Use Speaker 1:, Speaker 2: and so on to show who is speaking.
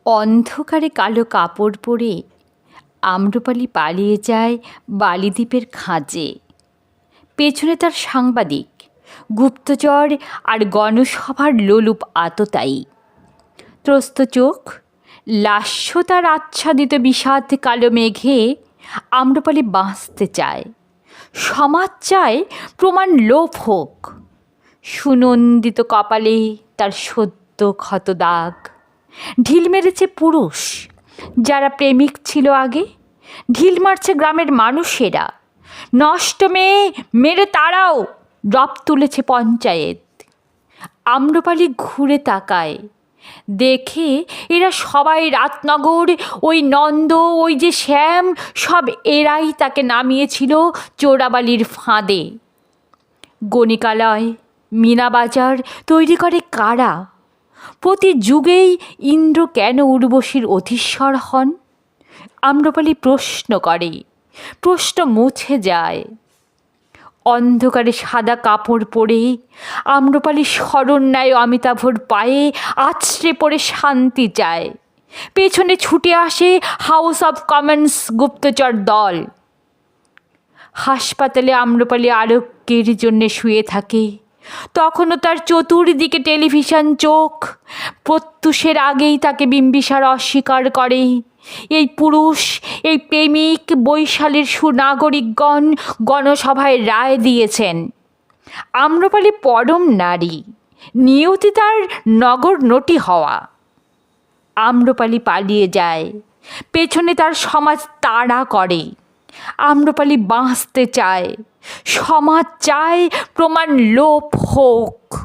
Speaker 1: অন্ধকারে কালো কাপড় পরে আম্রপালি পালিয়ে যায় বালিদ্বীপের খাঁজে। পেছনে তার সাংবাদিক, গুপ্তচর আর গণসভার লোলুপ আততায়ী। ত্রস্ত চোখ, লাস্যতার আচ্ছাদিত বিষাদ কালো মেঘে আম্রপালি বাঁচতে চায়। সমাজ চায় প্রমাণ লোপ হোক। সুনন্দিত কপালে তার সদ্য ক্ষত দাগ। ঢিল মেরেছে পুরুষ যারা প্রেমিক ছিল আগে, ঢিল মারছে গ্রামের মানুষেরা। নষ্ট মেয়ে মেরে তারাও রব তুলেছে পঞ্চায়েত। আম্রপালি ঘুরে তাকায়, দেখে এরা সবাই রাতনগর, ওই নন্দ, ওই যে শ্যাম, সব এরাই তাকে নামিয়েছিল চোরাবালির ফাঁদে। গণিকালয়, মীনাবাজার তৈরি করে কারা? প্রতি যুগেই ইন্দ্র কেন উর্বশীর অধীশ্বর হন? আম্রপালি প্রশ্ন করে, প্রশ্ন মুছে যায়। অন্ধকারে সাদা কাপড় পরে আম্রপালি শরণ্যায় অমিতাভর পায়ে আছড়ে পড়ে শান্তি চায়। পেছনে ছুটে আসে হাউস অব কমন্স গুপ্তচর দল। হাসপাতালে আম্রপালি আরোগ্যের জন্যে শুয়ে থাকে। তখনও তার চতুর্দিকে টেলিভিশন চোখ। প্রত্যুষের আগেই তাকে বিম্বিসার অস্বীকার করে। এই পুরুষ, এই প্রেমিক বৈশালীর সুনাগরিকগণ গণসভায় রায় দিয়েছেন, আম্রপালি পরম নারী, নিয়তি তার নগর নটি হওয়া। আম্রপালি পালিয়ে যায়, পেছনে তার সমাজ তাড়া করে। আম্রপালি বাঁচতে চায়, সমাজ চায় প্রমাণ লোপ হোক।